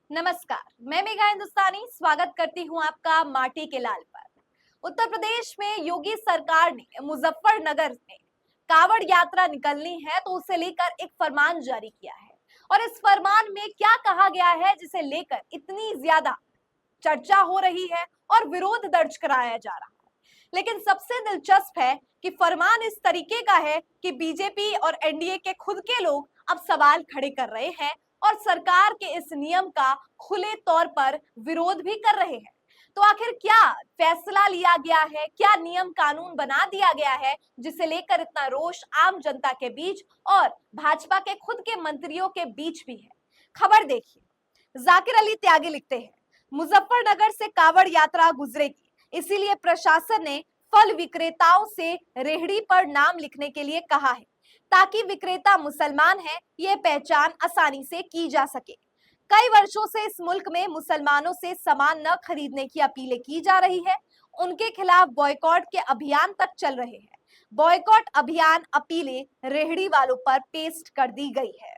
नमस्कार, मैं मेघा हिंदुस्तानी स्वागत करती हूं आपका माटी के लाल पर। उत्तर प्रदेश में योगी सरकार ने मुजफ्फरनगर में कावड़ यात्रा निकलनी है तो उसे लेकर एक फरमान जारी किया है। और इस फरमान में क्या कहा गया है जिसे लेकर इतनी ज्यादा चर्चा हो रही है और विरोध दर्ज कराया जा रहा है। लेकिन सबसे दिलचस्प है कि फरमान इस तरीके का है कि बीजेपी और एनडीए के खुद के लोग अब सवाल खड़े कर रहे हैं और सरकार के इस नियम का खुले तौर पर विरोध भी कर रहे हैं। तो आखिर क्या फैसला लिया गया है, क्या नियम कानून बना दिया गया है जिसे लेकर इतना रोष आम जनता के बीच और भाजपा के खुद के मंत्रियों के बीच भी है। खबर देखिए। जाकिर अली त्यागी लिखते हैं, मुजफ्फरनगर से कावड़ यात्रा गुजरेगी, इसीलिए प्रशासन ने फल विक्रेताओं से रेहड़ी पर नाम लिखने के लिए कहा है ताकि विक्रेता मुसलमान है ये पहचान आसानी से की जा सके। कई वर्षों से इस मुल्क में मुसलमानों से सामान न खरीदने की अपीलें की जा रही है। उनके खिलाफ बॉयकॉट के अभियान तक चल रहे हैं। बॉयकॉट अभियान अपीलें रेहड़ी वालों पर पेस्ट कर दी गई है।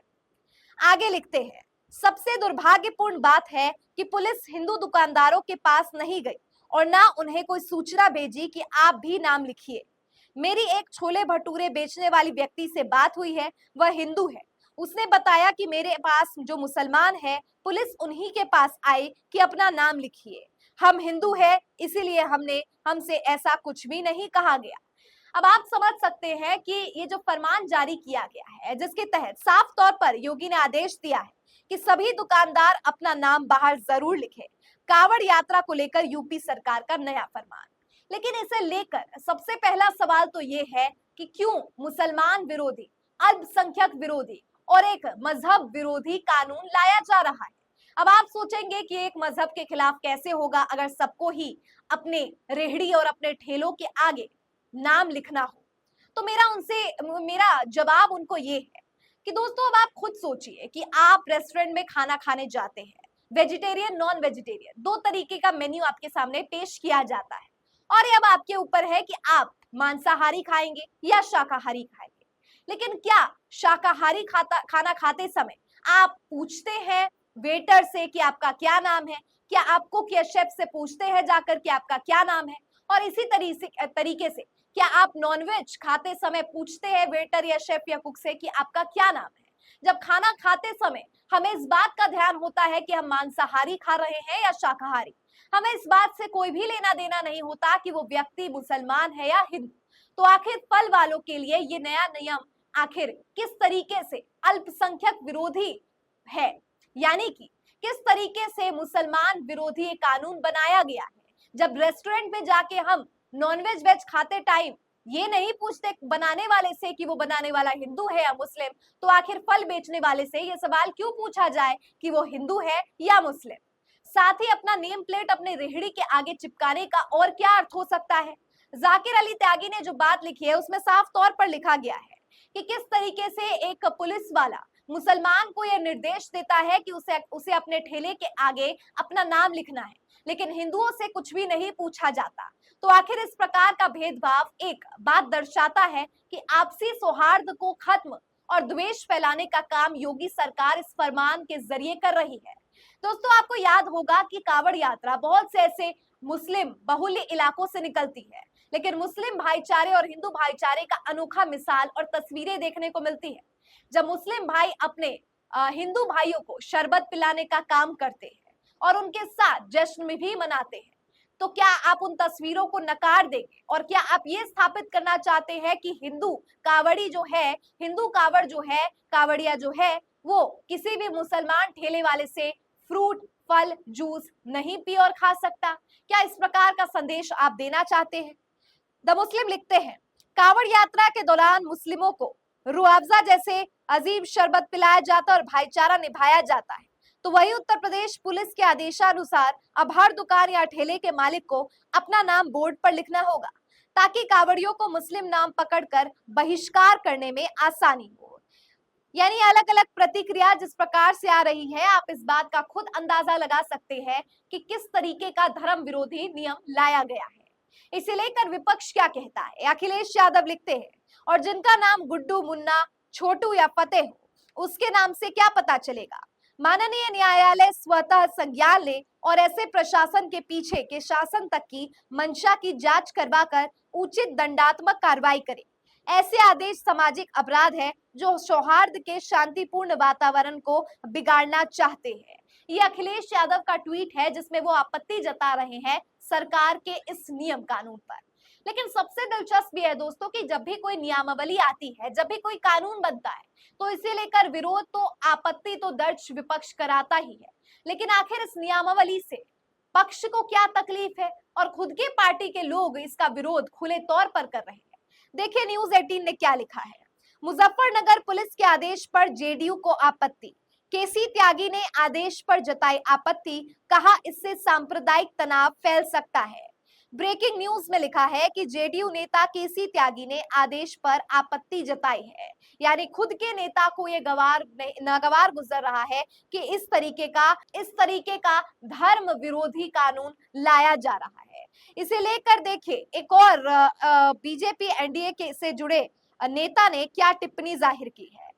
आगे लिखते हैं, सबसे दुर्भाग्यपूर्ण बात है कि पुलिस हिंदू दुकानदारों के पास नहीं गई और ना उन्हें कोई सूचना भेजी कि आप भी नाम लिखिए। मेरी एक छोले भटूरे बेचने वाली व्यक्ति से बात हुई है, वह हिंदू है। उसने बताया कि मेरे पास जो मुसलमान है, पुलिस उन्हीं के पास आई कि अपना नाम लिखिए। हम हिंदू है इसीलिए हमसे ऐसा कुछ भी नहीं कहा गया। अब आप समझ सकते हैं कि ये जो फरमान जारी किया गया है जिसके तहत साफ तौर पर योगी ने आदेश दिया है कि सभी दुकानदार अपना नाम बाहर जरूर लिखें। कावड़ यात्रा को लेकर यूपी सरकार का नया फरमान। लेकिन इसे लेकर सबसे पहला सवाल तो ये है कि क्यों मुसलमान विरोधी, अल्पसंख्यक विरोधी और एक मजहब विरोधी कानून लाया जा रहा है। अब आप सोचेंगे कि एक मजहब के खिलाफ कैसे होगा अगर सबको ही अपने रेहड़ी और अपने ठेलों के आगे नाम लिखना हो। तो मेरा जवाब उनको ये है कि दोस्तों अब आप खुद सोचिए कि आप रेस्टोरेंट में खाना खाने जाते हैं, वेजिटेरियन नॉन वेजिटेरियन दो तरीके का मेन्यू आपके सामने पेश किया जाता है और ये अब आपके ऊपर है कि आप मांसाहारी खाएंगे या शाकाहारी खाएंगे। लेकिन क्या शाकाहारी खाना खाते समय आप पूछते हैं वेटर से कि आपका क्या नाम है? क्या आप कुक या शेफ से पूछते हैं जाकर कि आपका क्या नाम है? और इसी तरीके से क्या आप नॉनवेज खाते समय पूछते हैं वेटर या शेफ या कुक से कि आपका क्या नाम है? जब खाना खाते समय हमें इस बात का ध्यान होता है कि हम मांसाहारी खा रहे हैं या शाकाहारी। हमें इस बात से कोई भी लेना देना नहीं होता कि वो व्यक्ति मुसलमान है या हिंदू। तो आखिर फल वालों के लिए ये नया नियम आखिर किस तरीके से अल्पसंख्यक विरोधी है, यानी कि किस तरीके से मुसलमान विरोधी कानून बनाया गया है। जब रेस्टोरेंट में जाके हम नॉनवेज वेज खाते टाइम ये नहीं पूछते बनाने वाले से कि वो बनाने वाला हिंदू है या मुस्लिम, तो आखिर फल बेचने वाले से ये सवाल क्यों पूछा जाए कि वो हिंदू है या मुस्लिम? साथ ही अपना नेम प्लेट अपने रेहड़ी के आगे चिपकाने का और क्या अर्थ हो सकता है? जाकिर अली त्यागी ने जो बात लिखी है उसमें साफ तौर पर लिखा गया है कि किस तरीके से एक पुलिस वाला मुसलमान को यह निर्देश देता है कि उसे अपने ठेले के आगे अपना नाम लिखना है, लेकिन हिंदुओं से कुछ भी नहीं पूछा जाता। तो आखिर इस प्रकार का भेदभाव एक बात दर्शाता है कि आपसी सौहार्द को खत्म और द्वेष फैलाने का काम योगी सरकार इस फरमान के जरिए कर रही है। दोस्तों आपको याद होगा कि कावड़ यात्रा बहुत से ऐसे मुस्लिम बहुल्य इलाकों से निकलती है, लेकिन मुस्लिम भाईचारे और हिंदू भाईचारे का अनोखा मिसाल और तस्वीरें देखने को मिलती है। जब मुस्लिम भाई अपने हिंदू भाइयों को शरबत पिलाने का काम करते हैं और उनके साथ जश्न में भी मनाते हैं, तो क्या आप उन तस्वीरों को नकार देंगे? और क्या आप ये स्थापित करना चाहते हैं कि हिंदू कावड़ जो है, कावड़िया जो है, वो किसी भी मुसलमान ठेले वाले से फ्रूट, फल, जूस नहीं पी और खा सकता? क्या इस प्रकार का संदेश आप देना चाहते हैं? द मुस्लिम लिखते हैं, कावड़ यात्रा के दौरान मुस्लिमों को रुआवजा जैसे अजीब शरबत पिलाया जाता और भाईचारा निभाया जाता है। तो वही उत्तर प्रदेश पुलिस के आदेशानुसार अब हर दुकान या ठेले के मालिक को अपना नाम बोर्ड पर लिखना होगा ताकि कावड़ियों को मुस्लिम नाम पकड़कर बहिष्कार करने में आसानी हो। यानी अलग अलग प्रतिक्रिया जिस प्रकार से आ रही है, आप इस बात का खुद अंदाजा लगा सकते हैं कि किस तरीके का धर्म विरोधी नियम लाया गया है। इसे लेकर विपक्ष क्या कहता है? अखिलेश यादव लिखते हैं, और जिनका नाम गुड्डू, मुन्ना, छोटू या फतेह हो, उसके नाम से क्या पता चलेगा? माननीय न्यायालय स्वतः संज्ञान ले और ऐसे प्रशासन के पीछे के शासन तक की मंशा की जांच करवाकर उचित दंडात्मक कार्रवाई करे। ऐसे आदेश सामाजिक अपराध है जो सौहार्द के शांतिपूर्ण वातावरण को बिगाड़ना चाहते हैं। ये अखिलेश यादव का ट्वीट है जिसमें वो आपत्ति जता रहे हैं सरकार के इस नियम कानून पर। लेकिन सबसे दिलचस्प ये है दोस्तों कि जब भी कोई नियमावली आती है, जब भी कोई कानून बनता है, तो इसे लेकर विरोध तो आपत्ति तो दर्ज विपक्ष कराता ही है। लेकिन आखिर इस नियमावली से पक्ष को क्या तकलीफ है और खुद के पार्टी के लोग इसका विरोध खुले तौर पर कर रहे हैं। देखिए न्यूज़ 18 ने क्या लिखा है। मुजफ्फरनगर पुलिस के आदेश पर जेडीयू को आपत्ति। केसी त्यागी ने आदेश पर जताई आपत्ति, कहा इससे सांप्रदायिक तनाव फैल सकता है। ब्रेकिंग न्यूज में लिखा है कि जेडीयू नेता केसी त्यागी ने आदेश पर आपत्ति जताई है। यानी खुद के नेता को ये नागवार गुजर रहा है कि इस तरीके का धर्म विरोधी कानून लाया जा रहा है। इसे लेकर देखिए एक और बीजेपी एनडीए के से जुड़े नेता ने क्या टिप्पणी जाहिर की है।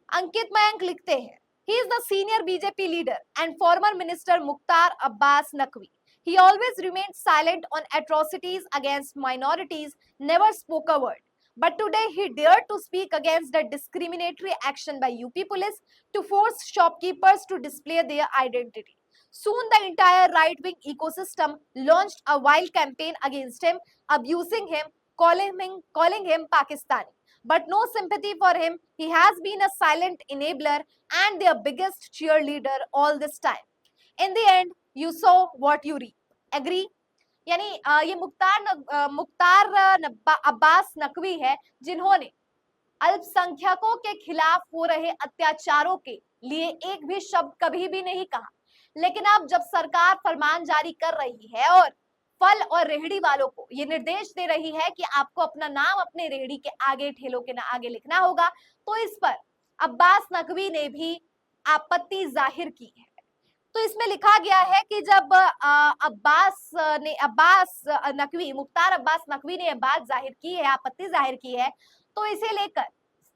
अंकित मयंक लिखते हैं, he is the senior BJP leader and former minister Mukhtar Abbas Naqvi. He always remained silent on atrocities against minorities, never spoke a word. But today he dared to speak against the discriminatory action by UP police to force shopkeepers to display their identity. Soon the entire right-wing ecosystem launched a wild campaign against him, abusing him, calling him Pakistani. But no sympathy for him. He has been a silent enabler and their biggest cheerleader all this time. In the end, you saw what you reap. Agree? यानी ये मुख्तार अब्बास नकवी है जिन्होंने अल्पसंख्यकों के खिलाफ हो रहे अत्याचारों के लिए एक भी शब्द कभी भी नहीं कहा। लेकिन अब जब सरकार फरमान जारी कर रही है और फल और रेहड़ी वालों को ये निर्देश दे रही है कि आपको अपना नाम अपने रेहड़ी के आगे, ठेलों के आगे लिखना होगा, तो इस पर अब्बास नकवी ने भी आपत्ति जाहिर की है। तो इसमें लिखा गया है कि जब मुख्तार अब्बास नकवी ने यह बात जाहिर की है, आपत्ति जाहिर की है, तो इसे लेकर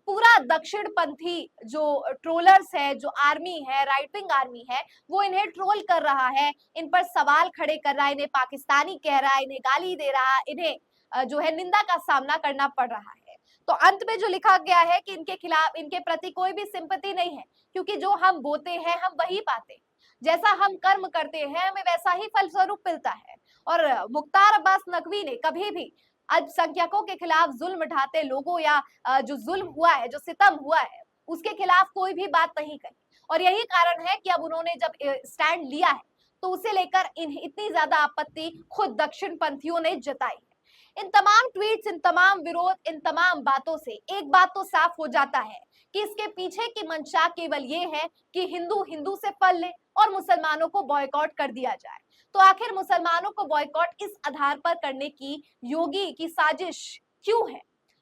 पूरा दक्षिणपंथी जो ट्रोलर्स है, जो आर्मी है, राइट विंग आर्मी है, वो इन्हें ट्रोल कर रहा है, इन पर सवाल खड़े कर रहा है, इन्हें पाकिस्तानी कह रहा है, इन्हें गाली दे रहा है, इन्हें जो है निंदा का सामना करना पड़ रहा है। तो अंत में जो लिखा गया है कि इनके खिलाफ, इनके प्रति कोई भी सिंपैथी नहीं है, क्योंकि जो हम बोते हैं हम वही पाते हैं, जैसा हम कर्म करते हैं हमें वैसा ही फलस्वरूप मिलता है। और मुख्तार अब्बास नकवी ने कभी भी अल्पसंख्यकों के खिलाफ जुल्म ढाते लोगों या जो जुल्म हुआ है, जो सितम हुआ है, उसके खिलाफ कोई भी बात नहीं कही। और यही कारण है कि अब उन्होंने जब स्टैंड लिया है तो उसे लेकर इतनी ज्यादा आपत्ति खुद दक्षिण पंथियों ने जताई है। इन तमाम ट्वीट्स, इन तमाम विरोध, इन तमाम बातों से एक बात तो साफ हो जाता है कि इसके पीछे की मंशा केवल ये है कि हिंदू हिंदू से पल ले और मुसलमानों को बॉयकॉट कर दिया जाए। तो आखिर मुसलमानों को बॉयकॉट इस आधार पर करने की योगी की साजिश क्यों है?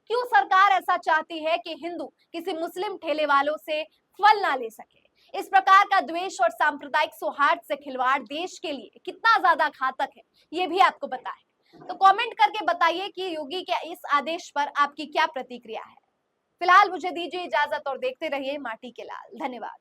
क्यों सरकार ऐसा चाहती है कि हिंदू किसी मुस्लिम ठेले वालों से फल ना ले सके? इस प्रकार का द्वेष और सांप्रदायिक सौहार्द से खिलवाड़ देश के लिए कितना ज्यादा घातक है, ये भी आपको पता है। तो कमेंट करके बताइए कि योगी के इस आदेश पर आपकी क्या प्रतिक्रिया है। फिलहाल मुझे दीजिए इजाजत और देखते रहिए माटी के लाल। धन्यवाद।